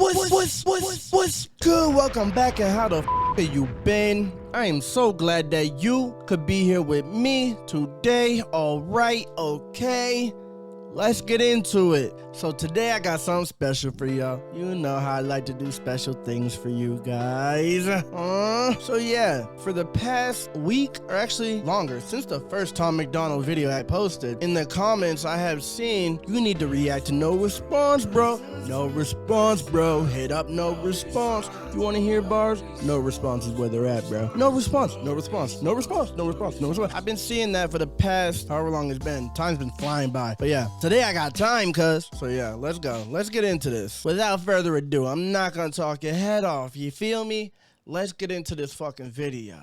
What's good? Welcome back, and how the have you been? I am so glad that you could be here with me today. All right, okay. Let's get into it. So today I got something special for y'all. You know how I like to do special things for you guys. So yeah, for the past week, or actually longer, since the first Tom MacDonald video I posted, in the comments I have seen, you need to react to no response, bro. No response, bro. Hit up no response. You want to hear bars? No response is where they're at, bro. No response, no response, no response, no response, no response. I've been seeing that for the past however long it's been. Time's been flying by. But yeah, today I got time, cuz. So yeah, let's go. Let's get into this. Without further ado, I'm not gonna talk your head off. You feel me? Let's get into this fucking video.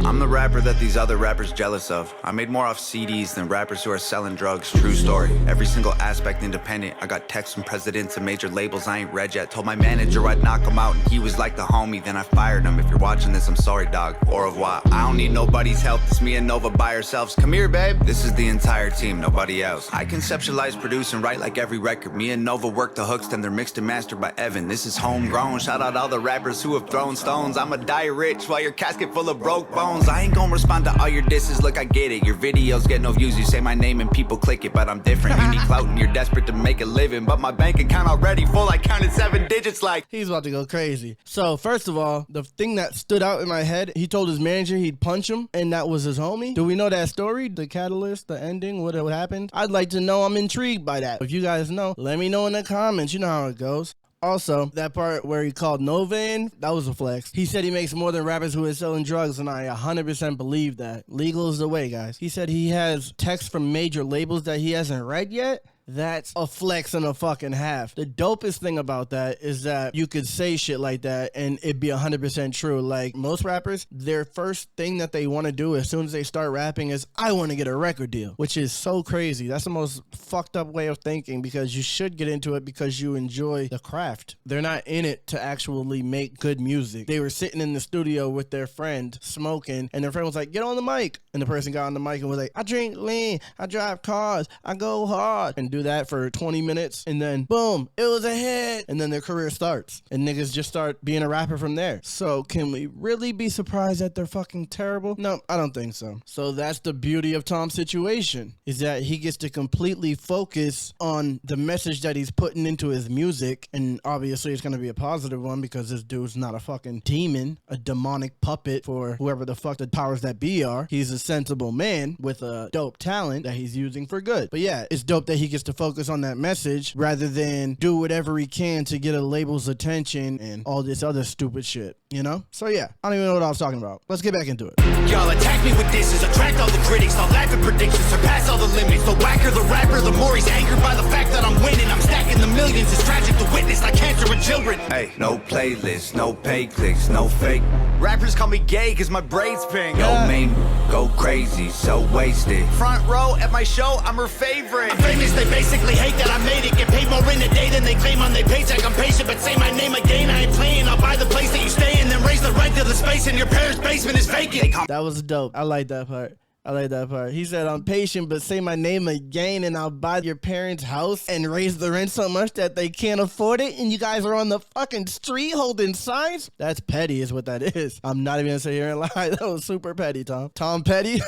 I'm the rapper that these other rappers jealous of. I made more off CDs than rappers who are selling drugs. True story. Every single aspect independent. I got texts from presidents and major labels I ain't read yet. Told my manager I'd knock him out and he was like the homie. Then I fired him. If you're watching this, I'm sorry, dog. Au revoir. I don't need nobody's help. It's me and Nova by ourselves. Come here, babe. This is the entire team, nobody else. I conceptualize, produce, and write like every record. Me and Nova work the hooks, then they're mixed and mastered by Evan. This is homegrown. Shout out all the rappers who have thrown stones. I'ma die rich while your casket full of broke bones. I ain't gonna respond to all your disses, look, I get it. Your videos get no views, you say my name and people click it, but I'm different. You need clout and you're desperate to make a living, but my bank account already full, I counted 7 digits like. He's about to go crazy. So first of all, the thing that stood out in my head, he told his manager he'd punch him, and that was his homie. Do we know that story? The catalyst, the ending, what happened? I'd like to know. I'm intrigued by that. If you guys know, let me know in the comments. You know how it goes. Also, that part where he called Nova in, that was a flex. He said he makes more than rappers who are selling drugs, and I 100% believe that. Legal is the way, guys. He said he has texts from major labels that he hasn't read yet. That's a flex and a fucking half. The dopest thing about that is that you could say shit like that and it'd be 100% true. Like most rappers, their first thing that they want to do as soon as they start rapping is, I want to get a record deal, which is so crazy. That's the most fucked up way of thinking, because you should get into it because you enjoy the craft. They're not in it to actually make good music. They were sitting in the studio with their friend smoking, and their friend was like, get on the mic. And the person got on the mic and was like, I drink lean, I drive cars, I go hard. And do that for 20 minutes, and then boom, it was a hit, and then their career starts, and niggas just start being a rapper from there. So can we really be surprised that they're fucking terrible? No, I don't think so. So that's the beauty of Tom's situation, is that he gets to completely focus on the message that he's putting into his music, and obviously it's gonna be a positive one because this dude's not a fucking demon, a demonic puppet for whoever the fuck the powers that be are. He's a sensible man with a dope talent that he's using for good. But yeah, it's dope that he gets to focus on that message rather than do whatever he can to get a label's attention and all this other stupid shit, you know? So yeah, I don't even know what I was talking about. Let's get back into it. Y'all attack me with disses, attract all the critics, I'll laugh at predictions, surpass all the limits. The whacker the rapper, the more he's angered by the fact that I'm winning. I'm stacking the millions, it's tragic to witness, like cancer in children. Hey, no playlist, no pay clicks, no fake. Rappers call me gay cause my braids pink. Yo, main, go crazy, so wasted. Front row at my show, I'm her favorite. I'm famous, they basically hate that I made it. Get paid more in a day than they claim on their paycheck. I'm patient, but say my name again, I ain't playing. I'll buy the place that you stay in, then raise the rent to the space in your parents' basement is vacant. That was dope. I like that part. I like that part. He said, I'm patient, but say my name again and I'll buy your parents' house and raise the rent so much that they can't afford it, and you guys are on the fucking street holding signs? That's petty is what that is. I'm not even gonna sit here and lie. That was super petty, Tom. Tom Petty?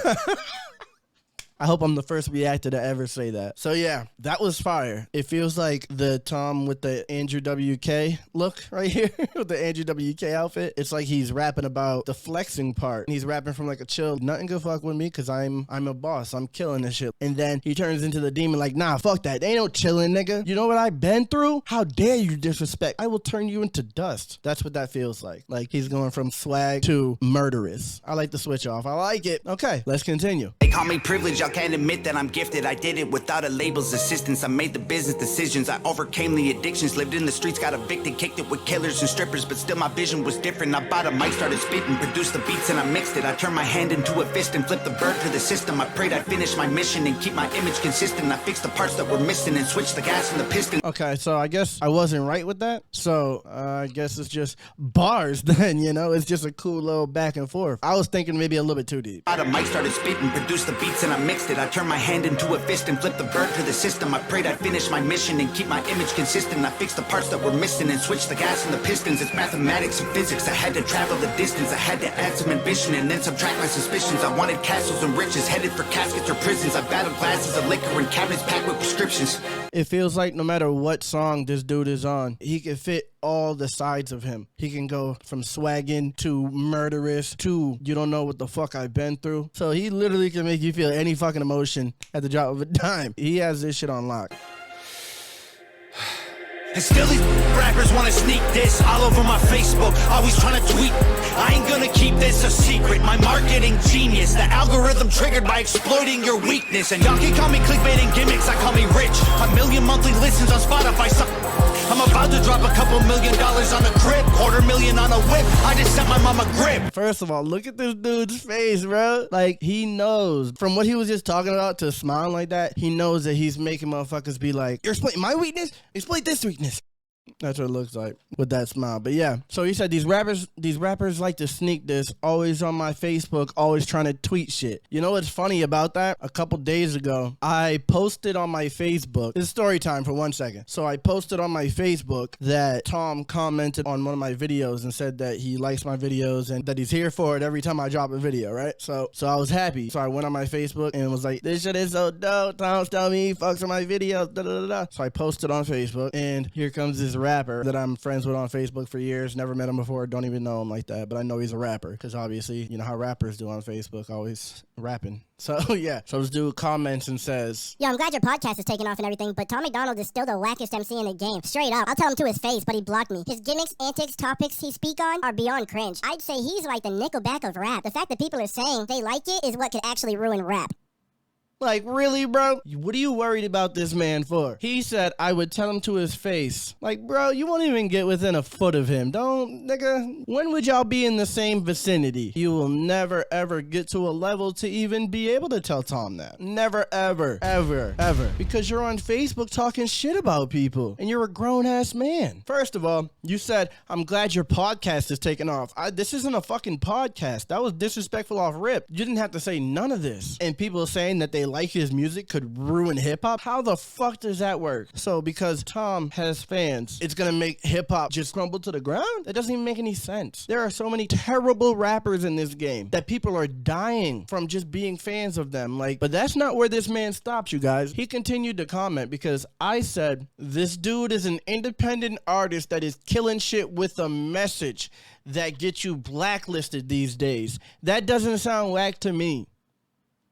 I hope I'm the first reactor to ever say that. So yeah, that was fire. It feels like the Tom with the Andrew WK look right here, with the Andrew WK outfit. It's like he's rapping about the flexing part. He's rapping from like a chill, nothing good fuck with me because I'm a boss. I'm killing this shit. And then he turns into the demon like, nah, fuck that. Ain't no chilling, nigga. You know what I've been through? How dare you disrespect? I will turn you into dust. That's what that feels like. Like he's going from swag to murderous. I like the switch off. I like it. Okay, let's continue. They call me privileged, I can't admit that I'm gifted. I did it without a label's assistance. I made the business decisions. I overcame the addictions. Lived in the streets, got evicted, kicked it with killers and strippers. But still my vision was different. I bought a mic, started spitting, produced the beats and I mixed it. I turned my hand into a fist and flipped the bird to the system. I prayed I'd finish my mission and keep my image consistent. I fixed the parts that were missing and switched the gas and the piston. Okay, so I guess I wasn't right with that. So I guess it's just bars then, you know? It's just a cool little back and forth. I was thinking maybe a little bit too deep. Bought a mic, started spitting, produced the beats and I mixed fixed it. I turned my hand into a fist and flipped the bird to the system. I prayed I'd finish my mission and keep my image consistent. I fixed the parts that were missing and switched the gas and the pistons. It's mathematics and physics. I had to travel the distance. I had to add some ambition and then subtract my suspicions. I wanted castles and riches, headed for caskets or prisons. I battled glasses of liquor and cabinets packed with prescriptions. It feels like no matter what song this dude is on, he can fit all the sides of him. He can go from swagging to murderous to you don't know what the fuck I've been through. So he literally can make you feel any fucking emotion at the drop of a dime. He has this shit on lock. And still these rappers wanna sneak this all over my Facebook, always trying to tweet. I ain't gonna keep this a secret. My marketing genius, the algorithm triggered by exploiting your weakness. And y'all can call me clickbait and gimmicks, I call me rich. 1 million monthly listens on Spotify. I'm about to drop a couple $1 million on a crib, $250,000 on a whip. I just sent my mom a grip. First of all, look at this dude's face, bro. Like, he knows from what he was just talking about to smiling like that, he knows that he's making motherfuckers be like, you're exploiting my weakness? Exploit this weakness. That's what it looks like with that smile. But yeah, so he said these rappers like to sneak this, always on my Facebook, always trying to tweet shit. You know what's funny about that? A couple days ago, I posted on my Facebook, it's story time for 1 second. So I posted on my Facebook that Tom commented on one of my videos and said that he likes my videos and that he's here for it every time I drop a video, right? So I was happy. So I went on my Facebook and was like, this shit is so dope. Tom's telling me he fucks with my videos. Da, da, da, da. So I posted on Facebook and here comes this rapper that I'm friends with on Facebook for years. Never met him before. Don't even know him like that. But I know he's a rapper because obviously, you know how rappers do on Facebook, always rapping. So yeah. So this dude comments and says, yo, I'm glad your podcast is taking off and everything, but Tom MacDonald is still the wackest MC in the game. Straight up. I'll tell him to his face, but he blocked me. His gimmicks, antics, topics he speak on are beyond cringe. I'd say he's like the Nickelback of rap. The fact that people are saying they like it is what could actually ruin rap. like, really, bro? What are you worried about this man for? He said I would tell him to his face. Like, bro, you won't even get within a foot of him. Don't, nigga. When would y'all be in the same vicinity? You will never, ever get to a level to even be able to tell Tom that. Never, ever, ever, ever. Because you're on Facebook talking shit about people. And you're a grown-ass man. First of all, you said, I'm glad your podcast is taking off. This isn't a fucking podcast. That was disrespectful off rip. You didn't have to say none of this. And people saying that they like his music could ruin hip-hop? How the fuck does that work? So because Tom has fans, it's gonna make hip-hop just crumble to the ground? That doesn't even make any sense. There are so many terrible rappers in this game that people are dying from just being fans of them. Like, but that's not where this man stopped, you guys. He continued to comment because I said, this dude is an independent artist that is killing shit with a message that gets you blacklisted these days. That doesn't sound whack to me.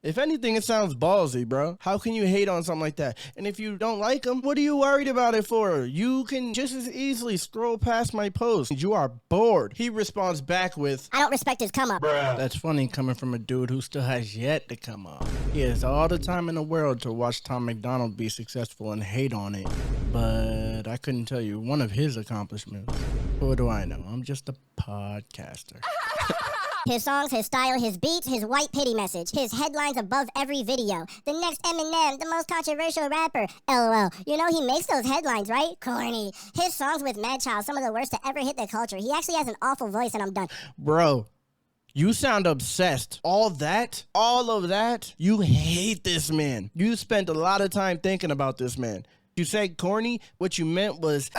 If anything, it sounds ballsy, bro. How can you hate on something like that? And if you don't like him, what are you worried about it for? You can just as easily scroll past my post. You are bored. He responds back with, I don't respect his come up. Bruh. That's funny coming from a dude who still has yet to come up. He has all the time in the world to watch Tom MacDonald be successful and hate on it. But I couldn't tell you one of his accomplishments. What do I know? I'm just a podcaster. His songs, his style, his beats, his white pity message, his headlines above every video. The next Eminem, the most controversial rapper. LOL. You know he makes those headlines, right? Corny. His songs with Mad Child, some of the worst to ever hit the culture. He actually has an awful voice and I'm done. Bro, you sound obsessed. All of that, you hate this man. You spent a lot of time thinking about this man. You said corny, what you meant was,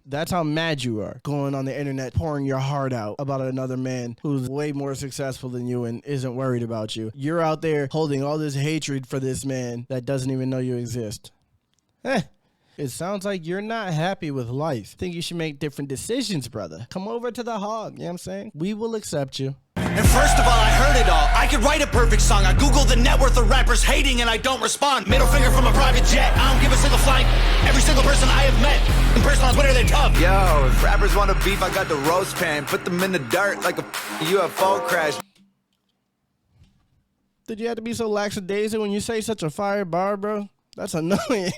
That's how mad you are, going on the internet, pouring your heart out about another man who's way more successful than you and isn't worried about you. You're out there holding all this hatred for this man that doesn't even know you exist. It sounds like you're not happy with life. Think you should make different decisions, brother. Come over to the hog, you know what I'm saying? We will accept you. And first of all, I heard it all. I could write a perfect song. I Googled the net worth of rappers hating and I don't respond. Middle finger from a private jet. I don't give a single flight. Every single person I have met in person on Twitter, they're tough. Yo, if rappers want to beef, I got the roast pan. Put them in the dirt like a UFO crash. Did you have to be so lackadaisical when you say such a fire bar, bro? That's annoying.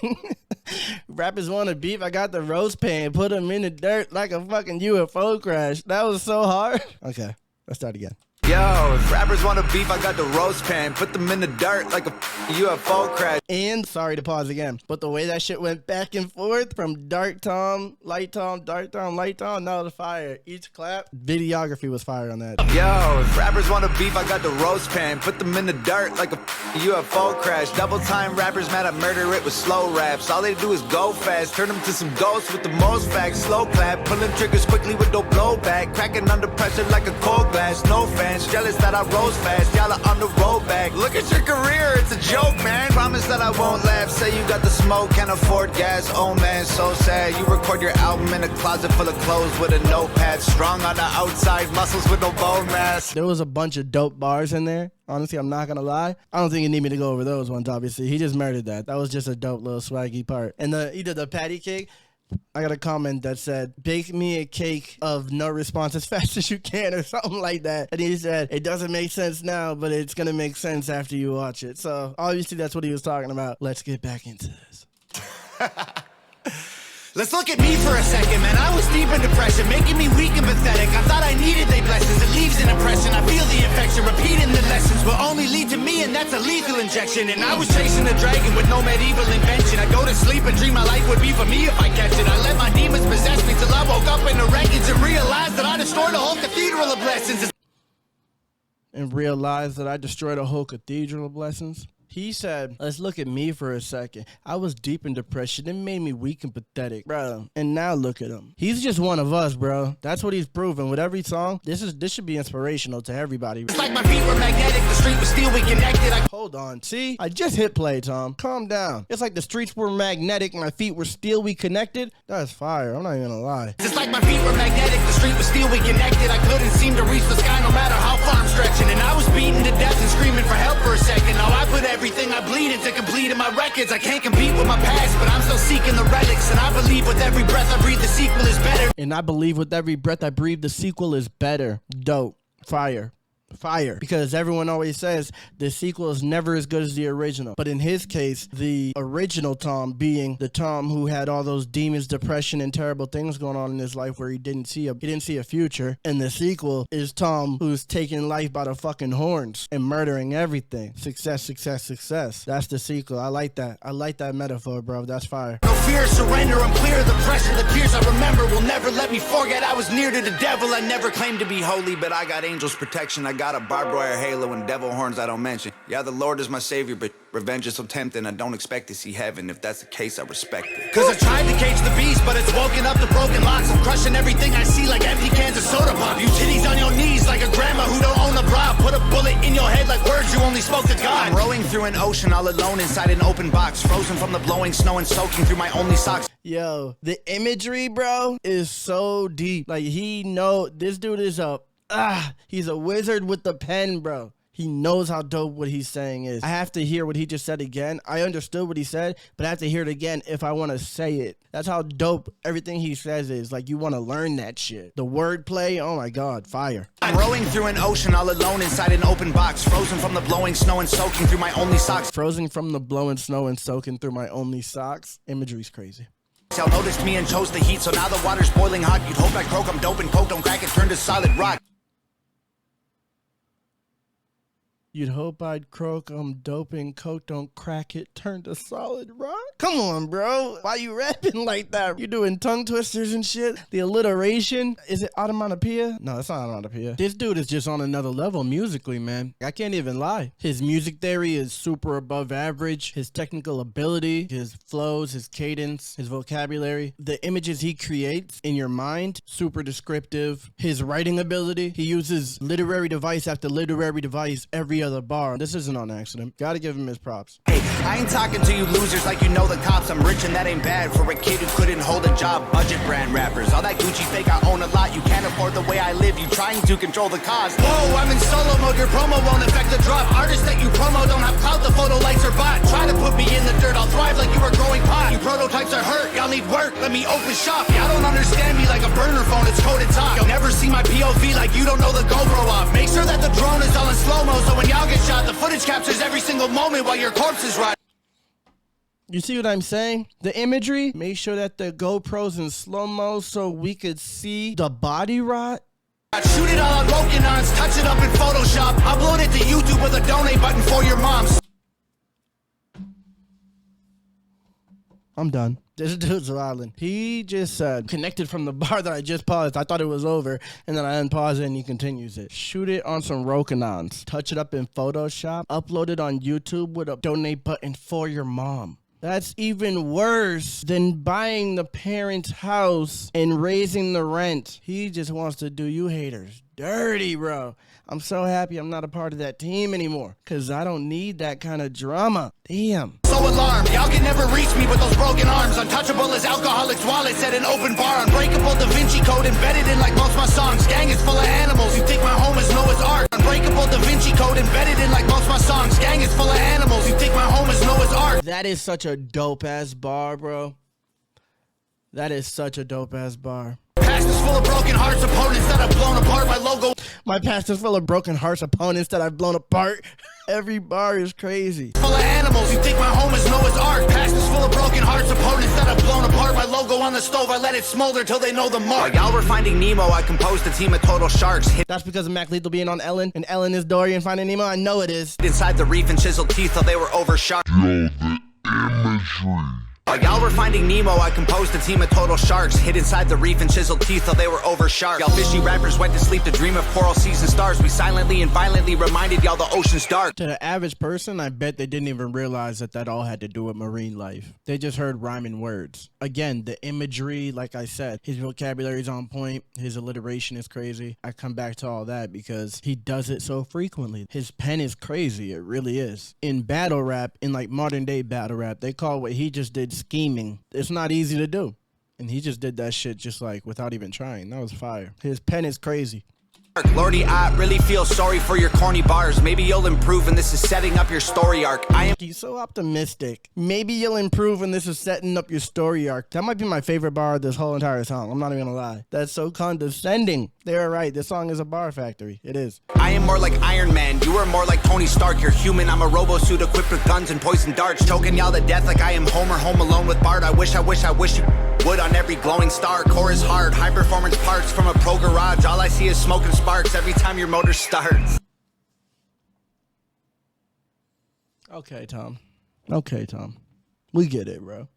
Rappers want to beef, I got the roast pan. Put them in the dirt like a fucking UFO crash. That was so hard. Okay, let's start again. Yo, Yo, if rappers wanna beef, I got the roast pan. Put them in the dirt like a UFO crash. And sorry to pause again, but the way that shit went back and forth from dark tom, light tom, dark tom, light tom, now the fire. Each clap, videography was fire on that. Yo, if rappers wanna beef, I got the roast pan. Put them in the dirt like a UFO crash. Double time rappers mad I murder it with slow raps. All they do is go fast, turn them to some ghosts with the most facts. Slow clap, pulling triggers quickly with no blowback. Cracking under pressure like a cold glass. No fans, jealous that I rose fast. Y'all are on the road back. Look at your career, it's a joke, man. Promise that I won't laugh. Say you got the smoke, can't afford gas. Oh man, so sad. You record your album in a closet full of clothes with a notepad. Strong on the outside, muscles with no bone mass. There was a bunch of dope bars in there. Honestly, I'm not gonna lie. I don't think you need me to go over those ones, obviously. He just murdered that. That was just a dope little swaggy part. And he did the patty cake. I got a comment that said, bake me a cake of no response as fast as you can or something like that. And he said, it doesn't make sense now, but it's going to make sense after you watch it. So obviously that's what he was talking about. Let's get back into this. Let's look at me for a second, man. I was deep in depression, making me weak and pathetic. I thought I needed they blessings. It leaves an impression. I feel the infection. Repeating the lessons will only lead to me, and that's a lethal injection. And I was chasing a dragon with no medieval invention. I go to sleep and dream my life would be for me if I catch it. I let my demons possess me till I woke up in the wreckage and realized that I destroyed a whole cathedral of blessings. And realized that I destroyed a whole cathedral of blessings. He said, let's look at me for a second. I was deep in depression. It made me weak and pathetic, bro. And now look at him. He's just one of us, bro. That's what he's proven with every song. This should be inspirational to everybody. It's like my feet were magnetic. The street was steel. We connected. Hold on. See? I just hit play, Tom. Calm down. It's like the streets were magnetic. My feet were steel. We connected. That's fire. I'm not even gonna lie. It's like my feet were magnetic. The street was steel. We connected. I couldn't seem to reach the sky no matter how far I'm stretching. And I was beaten to death and screaming for help for a second. Now I put everything I bleed into complete in my records. I can't compete with my past, but I'm still seeking the relics. And I believe with every breath I breathe, the sequel is better. And I believe with every breath I breathe, the sequel is better. Dope. Fire. Fire. Because everyone always says the sequel is never as good as the original. But in his case, the original Tom being the Tom who had all those demons, depression, and terrible things going on in his life where he didn't see a future. And the sequel is Tom who's taking life by the fucking horns and murdering everything. Success, success, success. That's the sequel. I like that. I like that metaphor, bro. That's fire. No fear, surrender. I'm clear. The pressure, the tears I remember will never let me forget. I was near to the devil. I never claimed to be holy, but I got angels' protection. I got a barbed wire halo and devil horns I don't mention. Yeah, the Lord is my savior, but revenge is so tempting. I don't expect to see heaven. If that's the case, I respect it. Cause I tried to cage the beast, but it's woken up the broken locks. I'm crushing everything I see like empty cans of soda pop. You titties on your knees like a grandma who don't own a bra. Put a bullet in your head like words you only spoke to God. I'm rowing through an ocean all alone inside an open box. Frozen from the blowing snow and soaking through my only socks. Yo, the imagery, bro, is so deep. Like, this dude is he's a wizard with the pen, bro. He knows how dope what he's saying is. I have to hear what he just said again. I understood what he said, but I have to hear it again if I want to say it. That's how dope everything he says is. Like, you want to learn that shit. The wordplay, oh my God, fire. I'm rowing through an ocean all alone inside an open box. Frozen from the blowing snow and soaking through my only socks. Frozen from the blowing snow and soaking through my only socks. Imagery's crazy. Y'all noticed me and chose the heat, so now the water's boiling hot. You'd hope I croak, I'm dope and coke, don't crack it, turn to solid rock. You'd hope I'd croak, I'm dope and coke, don't crack it, turn to solid rock. Come on, bro. Why you rapping like that? You doing tongue twisters and shit? The alliteration? Is it onomatopoeia? No, it's not onomatopoeia. This dude is just on another level musically, man. I can't even lie. His music theory is super above average. His technical ability, his flows, his cadence, his vocabulary, the images he creates in your mind, super descriptive. His writing ability, he uses literary device after literary device every other bar. This isn't on accident. Gotta give him his props. Hey, I ain't talking to you losers like you know the cops. I'm rich and that ain't bad for a kid who couldn't hold a job. Budget brand rappers, all that Gucci fake, I own a lot. You can't afford the way I live, you trying to control the cost. Whoa, I'm in solo mode, your promo won't affect the drop. Artists that you promo don't have clout, the photo likes are bought. Try to put me in the dirt, I'll thrive like you were growing pot. You prototypes are hurt, y'all need work, let me open shop. Y'all don't understand me like a burner phone, it's coded top. You'll never see my POV like you don't know the GoPro off. Make sure that the drone is all in slow-mo, so when y'all get shot, the footage captures every single moment while your corpse is rotting. You see what I'm saying? The imagery, make sure that the GoPro's in slow-mo so we could see the body rot. Shoot it all on broken arms, touch it up in Photoshop. Upload it to YouTube with a donate button for your moms. I'm done. This dude's wildin'. He just said, connected from the bar that I just paused. I thought it was over, and then I unpause it, and he continues it. Shoot it on some Rokinons. Touch it up in Photoshop. Upload it on YouTube with a donate button for your mom. That's even worse than buying the parent's house and raising the rent. He just wants to do you haters dirty, bro. I'm so happy I'm not a part of that team anymore, because I don't need that kind of drama. Damn. So alarmed, y'all can never reach me with those broken arms. Untouchable as alcoholics' wallets at an open bar. Unbreakable Da Vinci Code embedded in like most my songs. Gang is full of animals, you think my home is Noah's Ark. Unbreakable Da Vinci Code embedded in like most my songs. Gang is full of animals, you think my home is Noah's Ark. That is such a dope-ass bar, bro. That is such a dope-ass bar. Past is full of broken hearts, opponents that have blown apart. My logo. My past is full of broken hearts, opponents that I've blown apart. Every bar is crazy. Full of animals, you think my home is Noah's Ark. Past is full of broken hearts, opponents that have blown apart. My logo on the stove, I let it smolder till they know the mark. While y'all were finding Nemo, I composed a team of total sharks. That's because of Mac Lethal being on Ellen, and Ellen is Dory and Finding Nemo. I know it is. Inside the reef and chiseled teeth till they were overshot. Yo, the imagery. While y'all were finding Nemo, I composed a team of total sharks. Hid inside the reef and chiseled teeth till they were over sharp. Y'all fishy rappers went to sleep to dream of coral seas and stars. We silently and violently reminded y'all the ocean's dark. To the average person, I bet they didn't even realize that that all had to do with marine life. They just heard rhyming words. Again, the imagery, like I said, his vocabulary is on point. His alliteration is crazy. I come back to all that because he does it so frequently. His pen is crazy. It really is. In battle rap, in like modern day battle rap, they call what he just did scheming. It's not easy to do, and he just did that shit just like without even trying. That was fire. His pen is crazy. Lordy, I really feel sorry for your corny bars. Maybe you'll improve and this is setting up your story arc. He's so optimistic. Maybe you'll improve and this is setting up your story arc. That might be my favorite bar of this whole entire song. I'm not even gonna lie. That's so condescending. They're right. This song is a bar factory. It is. I am more like Iron Man. You are more like Tony Stark. You're human. I'm a robo suit equipped with guns and poison darts. Choking y'all to death like I am Homer home alone with Bart. I wish you would on every glowing star. Core is hard. High performance parts from a pro garage. All I see is smoke and sparks every time your motor starts. Okay, Tom. Okay, Tom. We get it, bro.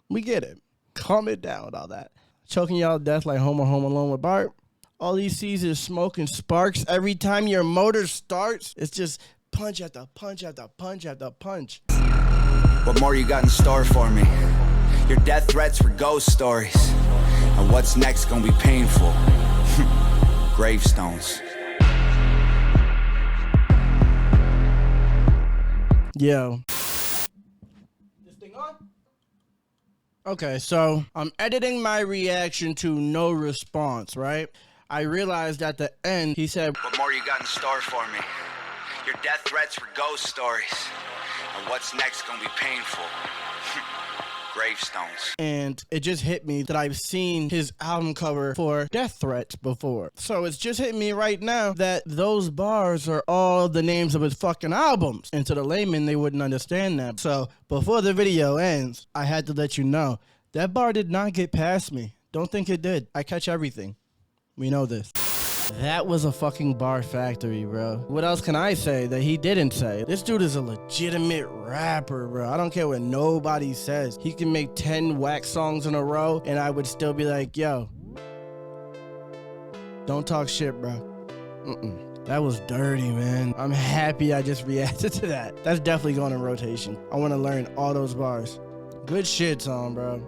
We get it. Calm it down with all that. Choking y'all to death like Homer home alone with Bart. All he sees is smoke and sparks every time your motor starts. It's just punch after punch after punch after punch. What more you got in store for me? Your death threats were ghost stories. And what's next gonna be painful? Gravestones. Yo. This thing on? Okay, so I'm editing my reaction to no response, right? I realized at the end, he said, What more you got in store for me? Your death threats were ghost stories. And what's next gonna be painful? Gravestones. And it just hit me that I've seen his album cover for Death Threats before. So it's just hitting me right now that those bars are all the names of his fucking albums. And to the layman, they wouldn't understand that. So before the video ends, I had to let you know that bar did not get past me. Don't think it did. I catch everything. We know this. That was a fucking bar factory, bro. What else can I say that he didn't say? This dude is a legitimate rapper, bro. I don't care what nobody says. He can make 10 whack songs in a row, and I would still be like, yo, don't talk shit, bro. That was dirty, man. I'm happy I just reacted to that. That's definitely going in rotation. I want to learn all those bars. Good shit song, bro.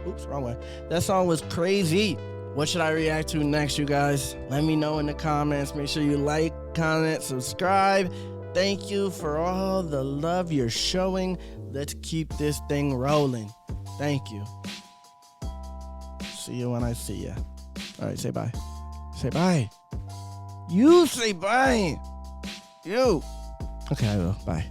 Oops, wrong way. That song was crazy. What should I react to next, you guys? Let me know in the comments. Make sure you like, comment, subscribe. Thank you for all the love you're showing. Let's keep this thing rolling. Thank you. See you when I see ya. All right, say bye. Say bye. You say bye. You. Okay, I will. Bye.